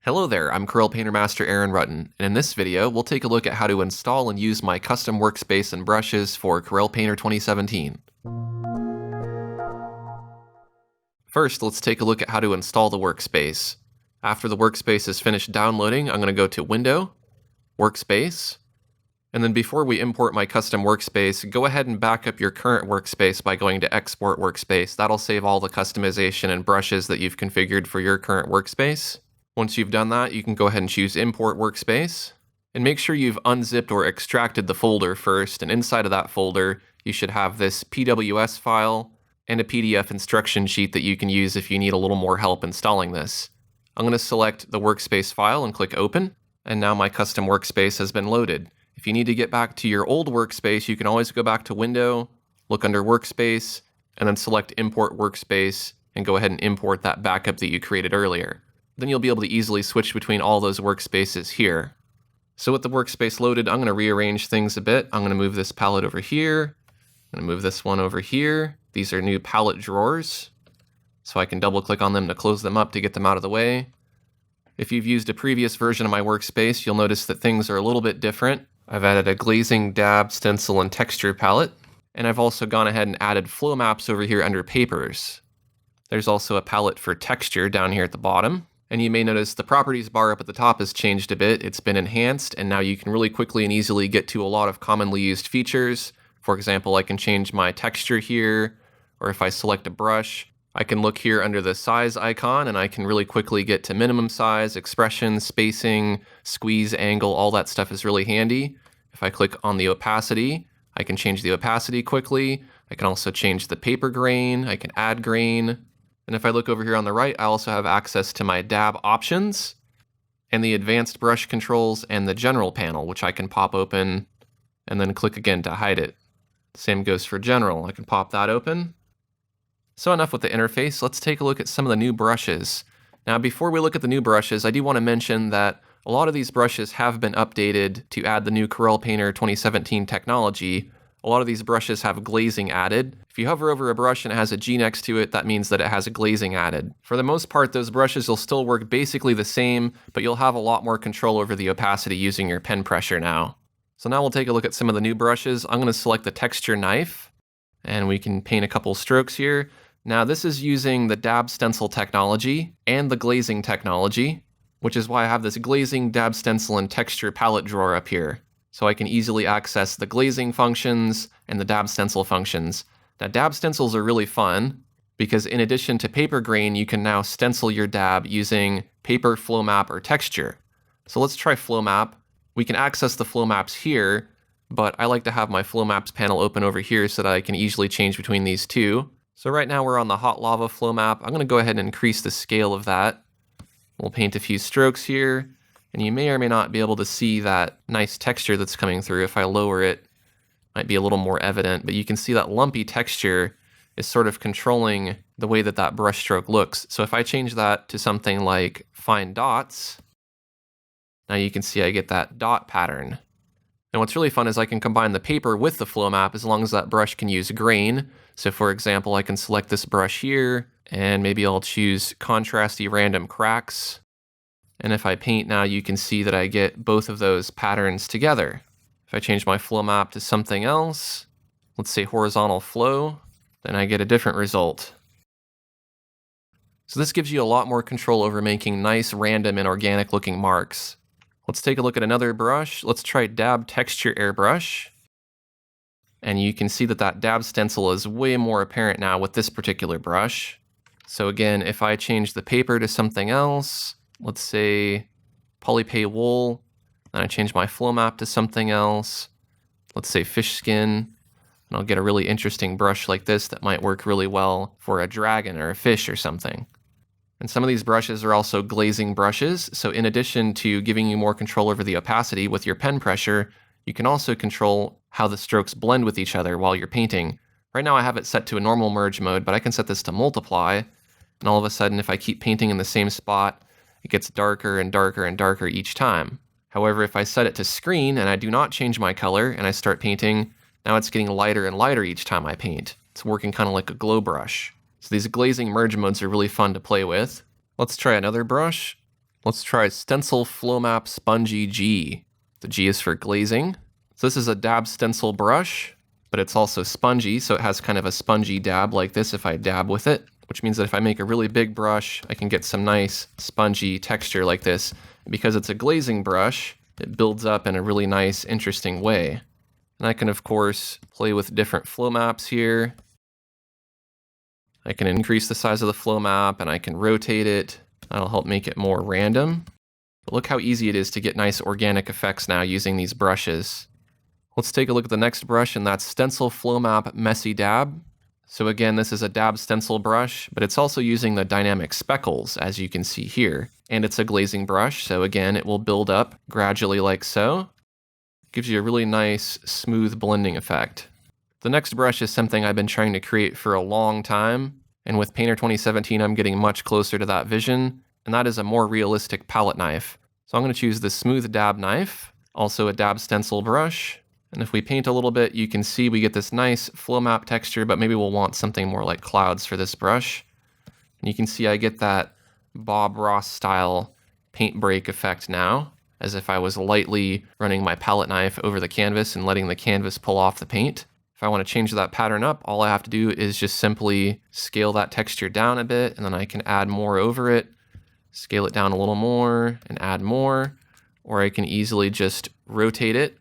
Hello there, I'm Corel Painter Master Aaron Rutten, and in this video, we'll take a look at how to install and use my custom workspace and brushes for Corel Painter 2017. First, let's take a look at how to install the workspace. After the workspace is finished downloading, I'm going to go to Window, Workspace, and then before we import my custom workspace, go ahead and back up your current workspace by going to Export Workspace. That'll save all the customization and brushes that you've configured for your current workspace. Once you've done that, you can go ahead and choose Import Workspace, and make sure you've unzipped or extracted the folder first, and inside of that folder, you should have this PWS file and a PDF instruction sheet that you can use if you need a little more help installing this. I'm going to select the workspace file and click Open, and now my custom workspace has been loaded. If you need to get back to your old workspace, you can always go back to Window, look under Workspace, and then select Import Workspace, and go ahead and import that backup that you created earlier. Then you'll be able to easily switch between all those workspaces here. So with the workspace loaded, I'm going to rearrange things a bit. I'm going to move this palette over here. I'm going to move this one over here. These are new palette drawers, so I can double click on them to close them up to get them out of the way. If you've used a previous version of my workspace, you'll notice that things are a little bit different. I've added a glazing, dab, stencil, and texture palette, and I've also gone ahead and added flow maps over here under papers. There's also a palette for texture down here at the bottom. And you may notice the properties bar up at the top has changed a bit. It's been enhanced, and now you can really quickly and easily get to a lot of commonly used features. For example, I can change my texture here, or if I select a brush, I can look here under the size icon, and I can really quickly get to minimum size, expression, spacing, squeeze, angle, all that stuff is really handy. If I click on the opacity, I can change the opacity quickly. I can also change the paper grain, I can add grain. And if I look over here on the right, I also have access to my dab options and the advanced brush controls and the general panel, which I can pop open and then click again to hide it. Same goes for general. I can pop that open. So enough with the interface. Let's take a look at some of the new brushes. Now, before we look at the new brushes, I do want to mention that a lot of these brushes have been updated to add the new Corel Painter 2017 technology. A lot of these brushes have glazing added. If you hover over a brush and it has a G next to it, that means that it has a glazing added. For the most part, those brushes will still work basically the same, but you'll have a lot more control over the opacity using your pen pressure now. So now we'll take a look at some of the new brushes. I'm going to select the texture knife, and we can paint a couple strokes here. Now this is using the dab stencil technology and the glazing technology, which is why I have this glazing, dab stencil, and texture palette drawer up here. So I can easily access the glazing functions and the dab stencil functions. Now dab stencils are really fun because in addition to paper grain, you can now stencil your dab using paper, flow map, or texture. So let's try flow map. We can access the flow maps here, but I like to have my flow maps panel open over here so that I can easily change between these two. So right now we're on the hot lava flow map. I'm going to go ahead and increase the scale of that. We'll paint a few strokes here. And you may or may not be able to see that nice texture that's coming through. If I lower it, it might be a little more evident, but you can see that lumpy texture is sort of controlling the way that that brush stroke looks. So if I change that to something like fine dots, now you can see I get that dot pattern. And what's really fun is I can combine the paper with the flow map as long as that brush can use grain. So for example, I can select this brush here, and maybe I'll choose contrasty random cracks. And if I paint now, you can see that I get both of those patterns together. If I change my flow map to something else, let's say horizontal flow, then I get a different result. So this gives you a lot more control over making nice, random, and organic looking marks. Let's take a look at another brush. Let's try Dab Texture Airbrush. And you can see that that dab stencil is way more apparent now with this particular brush. So again, if I change the paper to something else, let's say polypay wool, and I change my flow map to something else. Let's say fish skin, and I'll get a really interesting brush like this that might work really well for a dragon or a fish or something. And some of these brushes are also glazing brushes, so in addition to giving you more control over the opacity with your pen pressure, you can also control how the strokes blend with each other while you're painting. Right now I have it set to a normal merge mode, but I can set this to multiply, and all of a sudden if I keep painting in the same spot, it gets darker and darker and darker each time. However, if I set it to screen and I do not change my color and I start painting, now it's getting lighter and lighter each time I paint. It's working kind of like a glow brush. So these glazing merge modes are really fun to play with. Let's try another brush. Let's try Stencil Flow Map Spongy G. The G is for glazing. So this is a dab stencil brush, but it's also spongy, so it has kind of a spongy dab like this if I dab with it, which means that if I make a really big brush, I can get some nice spongy texture like this. Because it's a glazing brush, it builds up in a really nice, interesting way. And I can, of course, play with different flow maps here. I can increase the size of the flow map, and I can rotate it. That'll help make it more random. But look how easy it is to get nice organic effects now using these brushes. Let's take a look at the next brush, and that's Stencil Flow Map Messy Dab. So again, this is a dab stencil brush, but it's also using the dynamic speckles, as you can see here. And it's a glazing brush, so again, it will build up gradually like so. Gives you a really nice, smooth blending effect. The next brush is something I've been trying to create for a long time, and with Painter 2017, I'm getting much closer to that vision, and that is a more realistic palette knife. So I'm going to choose the Smooth Dab knife, also a dab stencil brush. And if we paint a little bit, you can see we get this nice flow map texture, but maybe we'll want something more like clouds for this brush. And you can see I get that Bob Ross style paint break effect now, as if I was lightly running my palette knife over the canvas and letting the canvas pull off the paint. If I want to change that pattern up, all I have to do is just simply scale that texture down a bit, and then I can add more over it, scale it down a little more, and add more, or I can easily just rotate it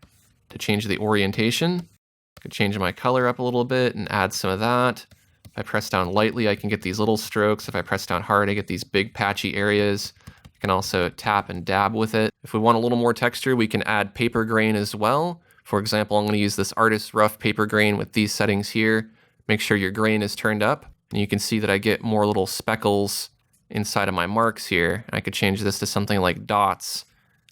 to change the orientation. I could change my color up a little bit and add some of that. If I press down lightly, I can get these little strokes. If I press down hard, I get these big patchy areas. I can also tap and dab with it. If we want a little more texture, we can add paper grain as well. For example, I'm going to use this Artist Rough paper grain with these settings here. Make sure your grain is turned up, and you can see that I get more little speckles inside of my marks here. I could change this to something like dots,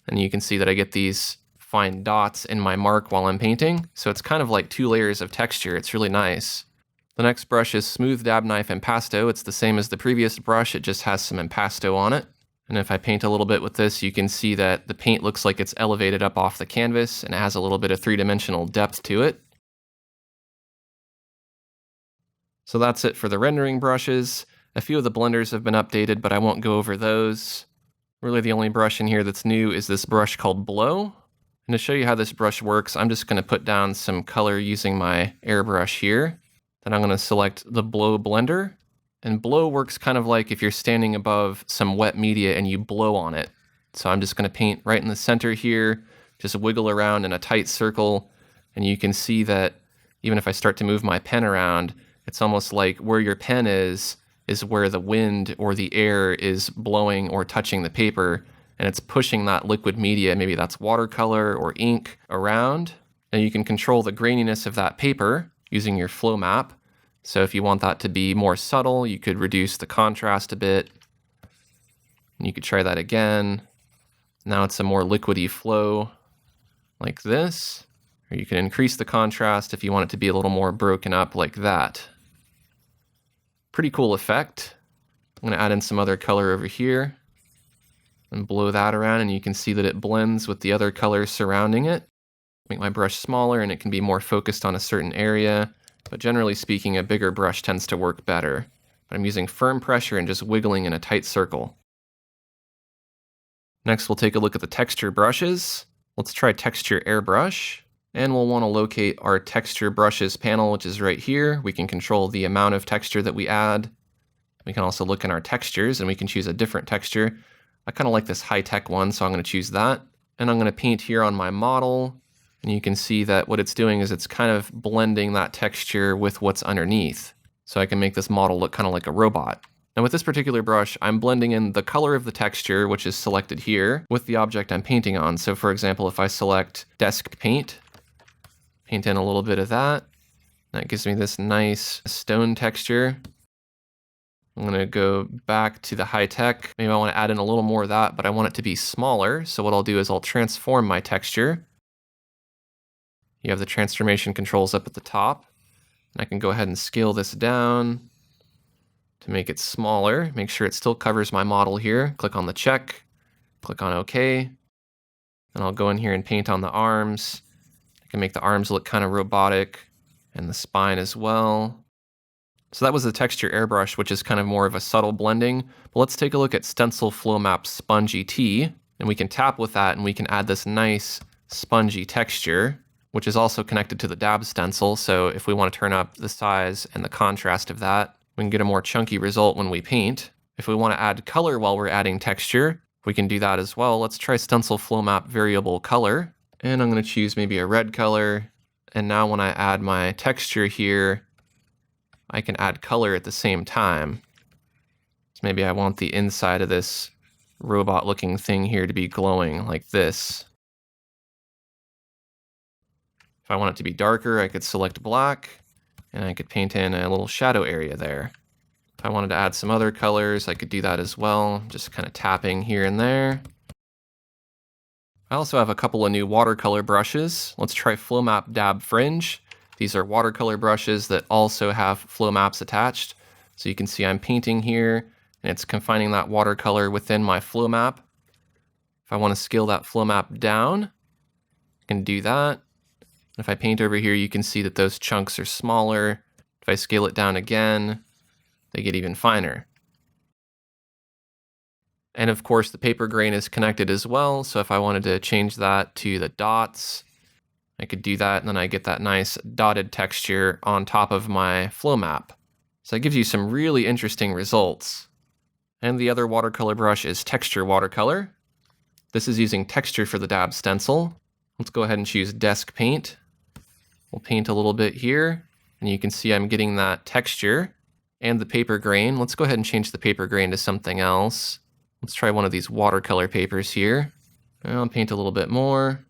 and you can see that I get these fine dots in my mark while I'm painting. So it's kind of like 2 layers of texture. It's really nice. The next brush is Smooth Dab Knife Impasto. It's the same as the previous brush, it just has some impasto on it. And if I paint a little bit with this, you can see that the paint looks like it's elevated up off the canvas and it has a little bit of 3-dimensional depth to it. So that's it for the rendering brushes. A few of the blenders have been updated, but I won't go over those. Really the only brush in here that's new is this brush called Blow. And to show you how this brush works, I'm just going to put down some color using my airbrush here. Then I'm going to select the Blow blender. And blow works kind of like if you're standing above some wet media and you blow on it. So I'm just going to paint right in the center here, just wiggle around in a tight circle. And you can see that even if I start to move my pen around, it's almost like where your pen is where the wind or the air is blowing or touching the paper. And it's pushing that liquid media, maybe that's watercolor or ink, around. And you can control the graininess of that paper using your flow map. So if you want that to be more subtle, you could reduce the contrast a bit. And you could try that again. Now it's a more liquidy flow like this. Or you can increase the contrast if you want it to be a little more broken up like that. Pretty cool effect. I'm going to add in some other color over here and blow that around, and you can see that it blends with the other colors surrounding it. Make my brush smaller and it can be more focused on a certain area. But generally speaking, a bigger brush tends to work better. But I'm using firm pressure and just wiggling in a tight circle. Next, we'll take a look at the texture brushes. Let's try Texture Airbrush. And we'll want to locate our Texture Brushes panel, which is right here. We can control the amount of texture that we add. We can also look in our textures, and we can choose a different texture. I kind of like this high-tech one, so I'm going to choose that. And I'm going to paint here on my model. And you can see that what it's doing is it's kind of blending that texture with what's underneath. So I can make this model look kind of like a robot. Now with this particular brush, I'm blending in the color of the texture, which is selected here, with the object I'm painting on. So for example, if I select Desk Paint, paint in a little bit of that, that gives me this nice stone texture. I'm going to go back to the high tech. Maybe I want to add in a little more of that, but I want it to be smaller. So what I'll do is I'll transform my texture. You have the transformation controls up at the top. And I can go ahead and scale this down to make it smaller. Make sure it still covers my model here. Click on the check, click on OK. And I'll go in here and paint on the arms. I can make the arms look kind of robotic and the spine as well. So that was the texture airbrush, which is kind of more of a subtle blending. But let's take a look at Stencil Flow Map Spongy T, and we can tap with that and we can add this nice spongy texture, which is also connected to the dab stencil. So if we want to turn up the size and the contrast of that, we can get a more chunky result when we paint. If we want to add color while we're adding texture, we can do that as well. Let's try Stencil Flow Map Variable Color, and I'm going to choose maybe a red color. And now when I add my texture here, I can add color at the same time. So maybe I want the inside of this robot looking thing here to be glowing like this. If I want it to be darker, I could select black, and I could paint in a little shadow area there. If I wanted to add some other colors, I could do that as well, just kind of tapping here and there. I also have a couple of new watercolor brushes. Let's try Flow Map Dab Fringe. These are watercolor brushes that also have flow maps attached. So you can see I'm painting here, and it's confining that watercolor within my flow map. If I want to scale that flow map down, I can do that. If I paint over here, you can see that those chunks are smaller. If I scale it down again, they get even finer. And of course, the paper grain is connected as well. So if I wanted to change that to the dots, I could do that, and then I get that nice dotted texture on top of my flow map. So that gives you some really interesting results. And the other watercolor brush is Texture Watercolor. This is using texture for the dab stencil. Let's go ahead and choose Desk Paint. We'll paint a little bit here, and you can see I'm getting that texture and the paper grain. Let's go ahead and change the paper grain to something else. Let's try one of these watercolor papers here. And I'll paint a little bit more.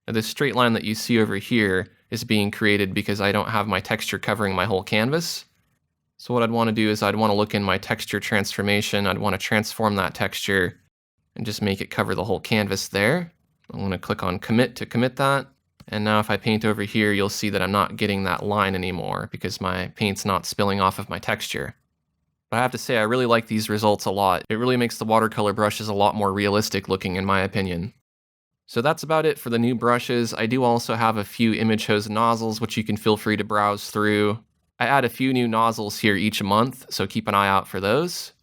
Now, this straight line that you see over here is being created because I don't have my texture covering my whole canvas. So what I'd want to do is I'd want to look in my texture transformation. I'd want to transform that texture and just make it cover the whole canvas there. I'm going to click on Commit to commit that. And now if I paint over here, you'll see that I'm not getting that line anymore because my paint's not spilling off of my texture. But I have to say, I really like these results a lot. It really makes the watercolor brushes a lot more realistic looking, in my opinion. So that's about it for the new brushes. I do also have a few image hose nozzles, which you can feel free to browse through. I add a few new nozzles here each month, so keep an eye out for those.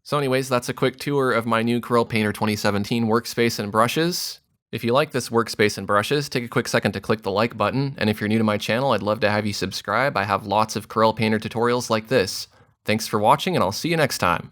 So anyways, that's a quick tour of my new Corel Painter 2017 workspace and brushes. If you like this workspace and brushes, take a quick second to click the like button, and if you're new to my channel, I'd love to have you subscribe. I have lots of Corel Painter tutorials like this. Thanks for watching, and I'll see you next time.